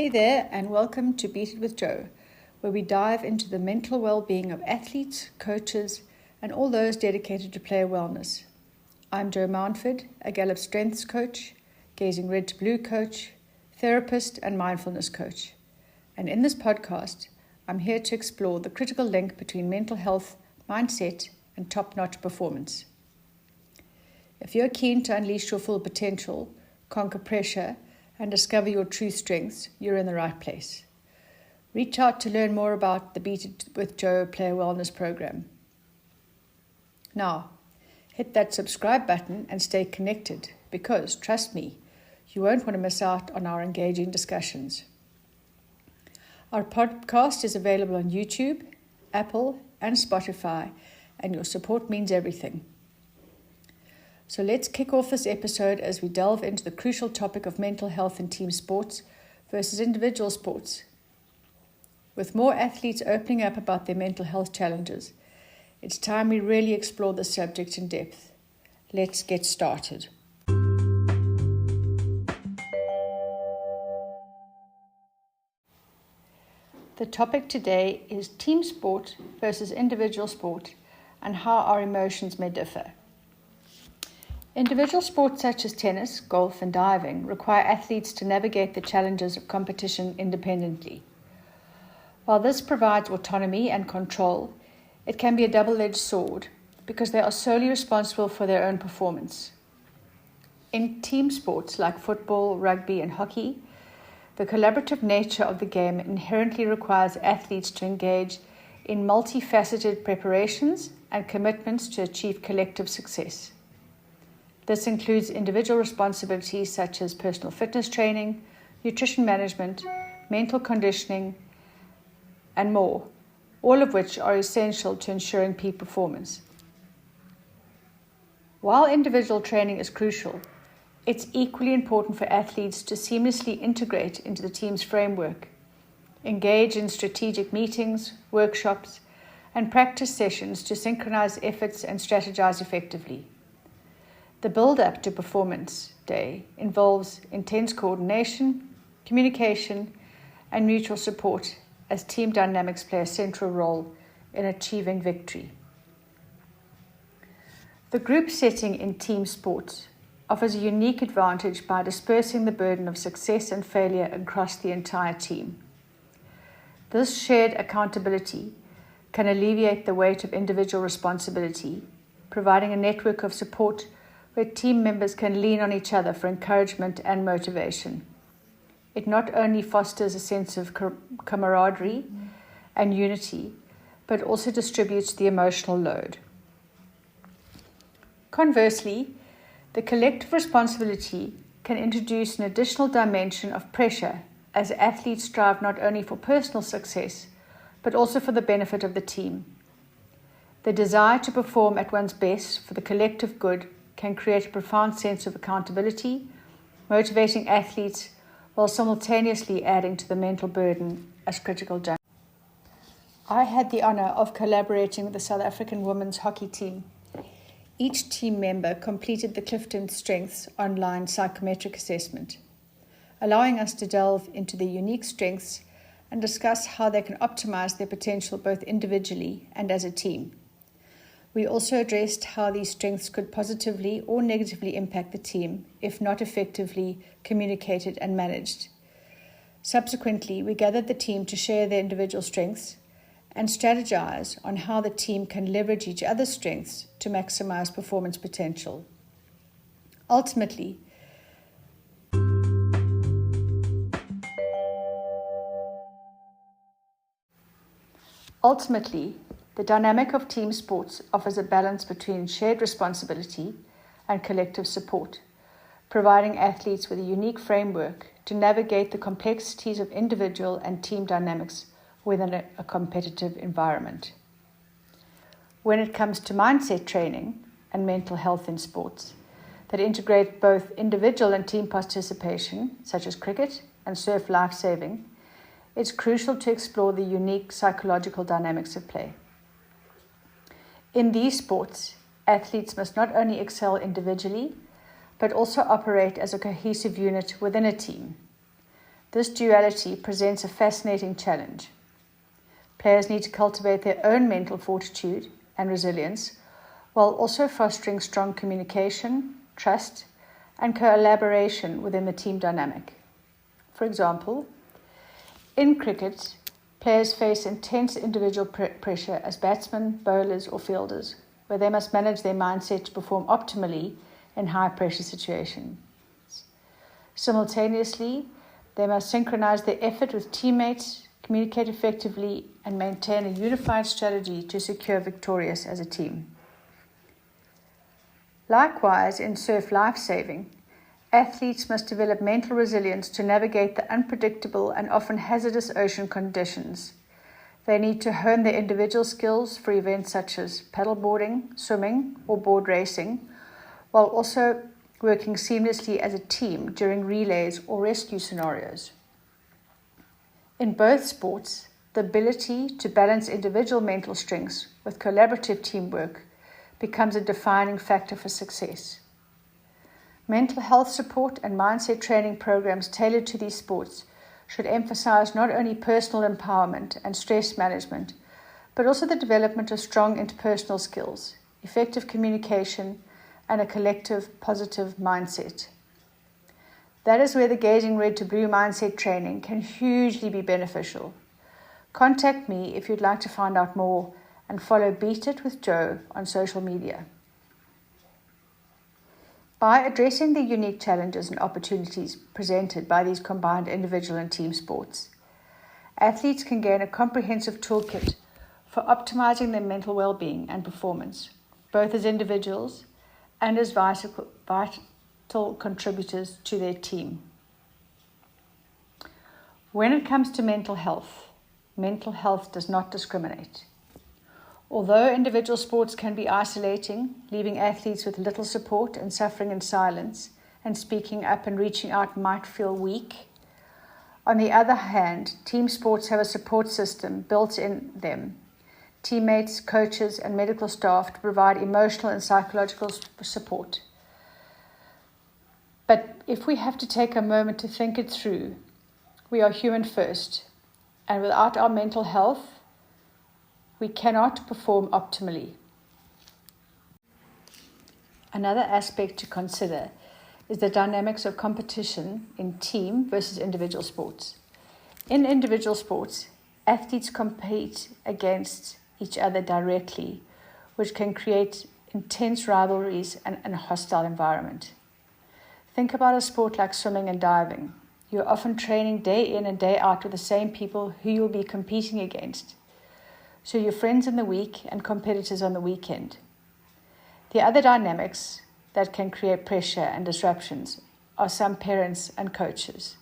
Hey there, and welcome to Beat It with Joe, where we dive into the mental well-being of athletes, coaches, and all those dedicated to player wellness. I'm Joe Mountford, a Gallup Strengths coach, Gazing Red to Blue coach, therapist, and mindfulness coach. And in this podcast, I'm here to explore the critical link between mental health, mindset, and top-notch performance. If you're keen to unleash your full potential, conquer pressure, and discover your true strengths, you're in the right place. Reach out to learn more about the Beat It with Joe Player Wellness Program. Now, hit that subscribe button and stay connected because, trust me, you won't want to miss out on our engaging discussions. Our podcast is available on YouTube, Apple, and Spotify, and your support means everything. So let's kick off this episode as we delve into the crucial topic of mental health in team sports versus individual sports. With more athletes opening up about their mental health challenges, it's time we really explore the subject in depth. Let's get started. The topic today is team sport versus individual sport and how our emotions may differ. Individual sports such as tennis, golf, and diving require athletes to navigate the challenges of competition independently. While this provides autonomy and control, it can be a double-edged sword because they are solely responsible for their own performance. In team sports like football, rugby, and hockey, the collaborative nature of the game inherently requires athletes to engage in multifaceted preparations and commitments to achieve collective success. This includes individual responsibilities such as personal fitness training, nutrition management, mental conditioning, and more, all of which are essential to ensuring peak performance. While individual training is crucial, it's equally important for athletes to seamlessly integrate into the team's framework, engage in strategic meetings, workshops, and practice sessions to synchronize efforts and strategize effectively. The build-up to performance day involves intense coordination, communication, and mutual support as team dynamics play a central role in achieving victory. The group setting in team sports offers a unique advantage by dispersing the burden of success and failure across the entire team. This shared accountability can alleviate the weight of individual responsibility, providing a network of support where team members can lean on each other for encouragement and motivation. It not only fosters a sense of camaraderie and unity, but also distributes the emotional load. Conversely, the collective responsibility can introduce an additional dimension of pressure as athletes strive not only for personal success, but also for the benefit of the team. The desire to perform at one's best for the collective good can create a profound sense of accountability, motivating athletes while simultaneously adding to the mental burden as critical junctures. I had the honor of collaborating with the South African women's hockey team. Each team member completed the Clifton Strengths online psychometric assessment, allowing us to delve into their unique strengths and discuss how they can optimize their potential both individually and as a team. We also addressed how these strengths could positively or negatively impact the team if not effectively communicated and managed. Subsequently, we gathered the team to share their individual strengths and strategize on how the team can leverage each other's strengths to maximize performance potential. Ultimately, the dynamic of team sports offers a balance between shared responsibility and collective support, providing athletes with a unique framework to navigate the complexities of individual and team dynamics within a competitive environment. When it comes to mindset training and mental health in sports that integrate both individual and team participation, such as cricket and surf lifesaving, it's crucial to explore the unique psychological dynamics of play. In these sports, athletes must not only excel individually, but also operate as a cohesive unit within a team. This duality presents a fascinating challenge. Players need to cultivate their own mental fortitude and resilience while also fostering strong communication, trust, and collaboration within the team dynamic. For example, in cricket, players face intense individual pressure as batsmen, bowlers, or fielders, where they must manage their mindset to perform optimally in high-pressure situations. Simultaneously, they must synchronize their effort with teammates, communicate effectively, and maintain a unified strategy to secure victorious as a team. Likewise, in surf lifesaving, athletes must develop mental resilience to navigate the unpredictable and often hazardous ocean conditions. They need to hone their individual skills for events such as paddleboarding, swimming, or board racing, while also working seamlessly as a team during relays or rescue scenarios. In both sports, the ability to balance individual mental strengths with collaborative teamwork becomes a defining factor for success. Mental health support and mindset training programs tailored to these sports should emphasize not only personal empowerment and stress management, but also the development of strong interpersonal skills, effective communication, and a collective positive mindset. That is where the Gazing Red to Blue mindset training can hugely be beneficial. Contact me if you'd like to find out more and follow Beat It with Joe on social media. By addressing the unique challenges and opportunities presented by these combined individual and team sports, athletes can gain a comprehensive toolkit for optimizing their mental well-being and performance, both as individuals and as vital contributors to their team. When it comes to mental health does not discriminate. Although individual sports can be isolating, leaving athletes with little support and suffering in silence, and speaking up and reaching out might feel weak, on the other hand, team sports have a support system built in them, teammates, coaches, and medical staff to provide emotional and psychological support. But if we have to take a moment to think it through, we are human first, and without our mental health, we cannot perform optimally. Another aspect to consider is the dynamics of competition in team versus individual sports. In individual sports, athletes compete against each other directly, which can create intense rivalries and a hostile environment. Think about a sport like swimming and diving. You're often training day in and day out with the same people who you'll be competing against. So you're friends in the week and competitors on the weekend. The other dynamics that can create pressure and disruptions are some parents and coaches.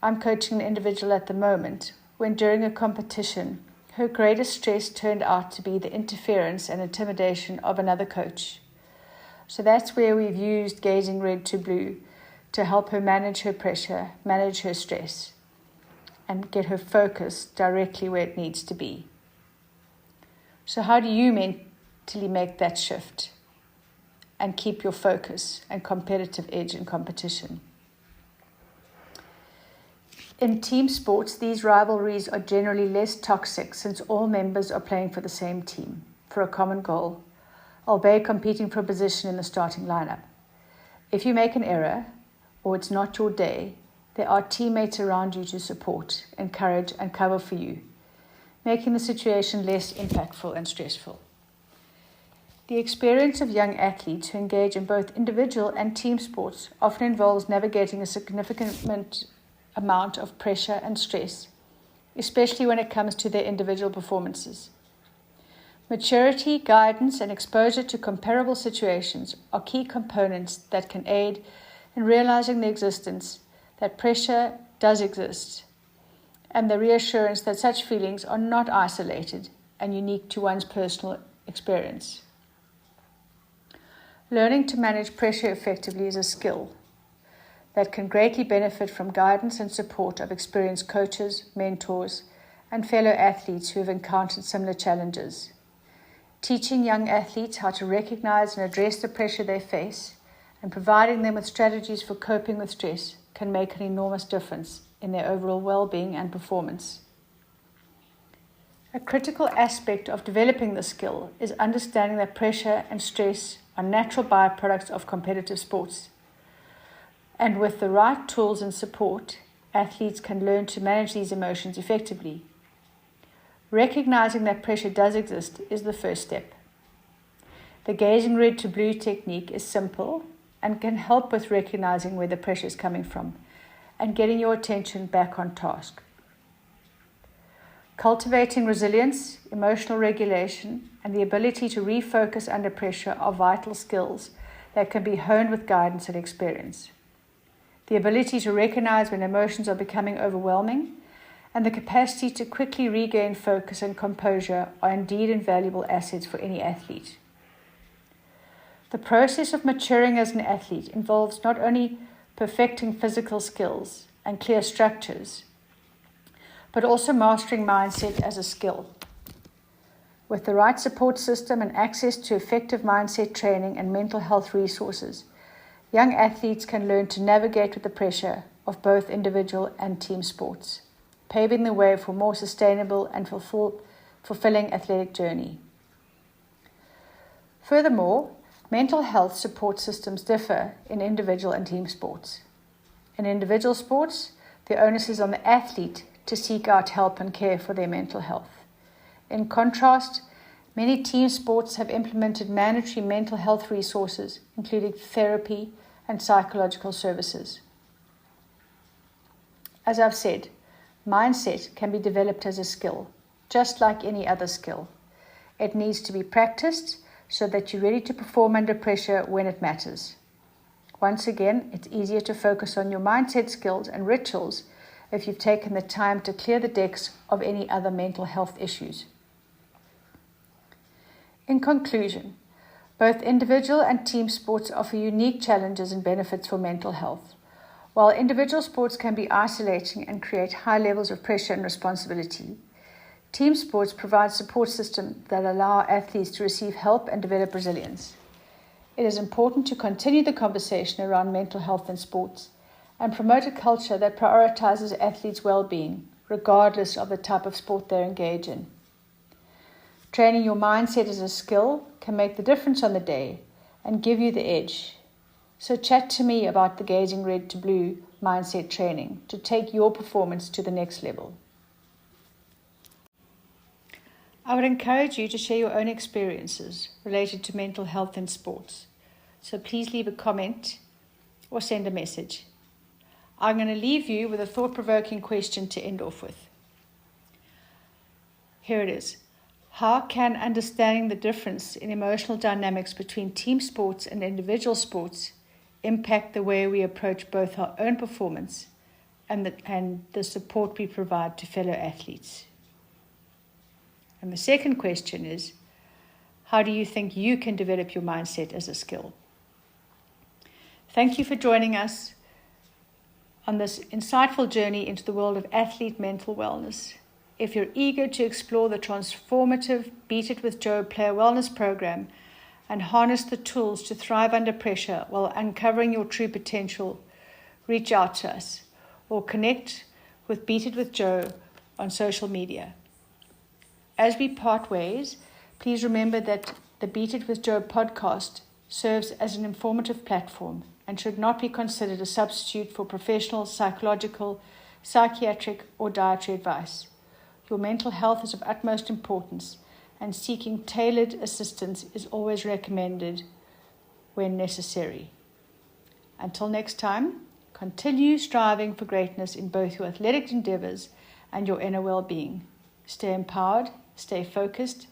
I'm coaching an individual at the moment when during a competition, her greatest stress turned out to be the interference and intimidation of another coach. So that's where we've used Gazing Red to Blue to help her manage her pressure, manage her stress, and get her focus directly where it needs to be. So how do you mentally make that shift and keep your focus and competitive edge in competition? In team sports, these rivalries are generally less toxic since all members are playing for the same team, for a common goal, albeit competing for a position in the starting lineup. If you make an error, or it's not your day, there are teammates around you to support, encourage, and cover for you, making the situation less impactful and stressful. The experience of young athletes who engage in both individual and team sports often involves navigating a significant amount of pressure and stress, especially when it comes to their individual performances. Maturity, guidance, and exposure to comparable situations are key components that can aid in realizing the existence that pressure does exist, and the reassurance that such feelings are not isolated and unique to one's personal experience. Learning to manage pressure effectively is a skill that can greatly benefit from guidance and support of experienced coaches, mentors, and fellow athletes who have encountered similar challenges. Teaching young athletes how to recognize and address the pressure they face and providing them with strategies for coping with stress can make an enormous difference in their overall well-being and performance. A critical aspect of developing the skill is understanding that pressure and stress are natural byproducts of competitive sports. And with the right tools and support, athletes can learn to manage these emotions effectively. Recognizing that pressure does exist is the first step. The gazing red to blue technique is simple and can help with recognizing where the pressure is coming from and getting your attention back on task. Cultivating resilience, emotional regulation, and the ability to refocus under pressure are vital skills that can be honed with guidance and experience. The ability to recognize when emotions are becoming overwhelming and the capacity to quickly regain focus and composure are indeed invaluable assets for any athlete. The process of maturing as an athlete involves not only perfecting physical skills and clear structures, but also mastering mindset as a skill. With the right support system and access to effective mindset training and mental health resources, young athletes can learn to navigate with the pressure of both individual and team sports, paving the way for a more sustainable and fulfilling athletic journey. Furthermore, mental health support systems differ in individual and team sports. In individual sports, the onus is on the athlete to seek out help and care for their mental health. In contrast, many team sports have implemented mandatory mental health resources, including therapy and psychological services. As I've said, mindset can be developed as a skill, just like any other skill. It needs to be practiced so that you're ready to perform under pressure when it matters. Once again, it's easier to focus on your mindset skills and rituals if you've taken the time to clear the decks of any other mental health issues. In conclusion, both individual and team sports offer unique challenges and benefits for mental health. While individual sports can be isolating and create high levels of pressure and responsibility, team sports provide support systems that allow athletes to receive help and develop resilience. It is important to continue the conversation around mental health in sports and promote a culture that prioritizes athletes' well-being, regardless of the type of sport they engage in. Training your mindset as a skill can make the difference on the day and give you the edge. So chat to me about the gazing red to blue mindset training to take your performance to the next level. I would encourage you to share your own experiences related to mental health in sports. So please leave a comment or send a message. I'm going to leave you with a thought-provoking question to end off with. Here it is. How can understanding the difference in emotional dynamics between team sports and individual sports impact the way we approach both our own performance and the support we provide to fellow athletes? And the second question is, how do you think you can develop your mindset as a skill? Thank you for joining us on this insightful journey into the world of athlete mental wellness. If you're eager to explore the transformative Beat It with Joe Player Wellness program and harness the tools to thrive under pressure while uncovering your true potential, reach out to us or connect with Beat It with Joe on social media. As we part ways, please remember that the Beat It with Joe podcast serves as an informative platform and should not be considered a substitute for professional psychological, psychiatric, or dietary advice. Your mental health is of utmost importance, and seeking tailored assistance is always recommended when necessary. Until next time, continue striving for greatness in both your athletic endeavors and your inner well-being. Stay empowered, stay focused,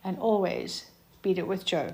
and always beat it with Joe.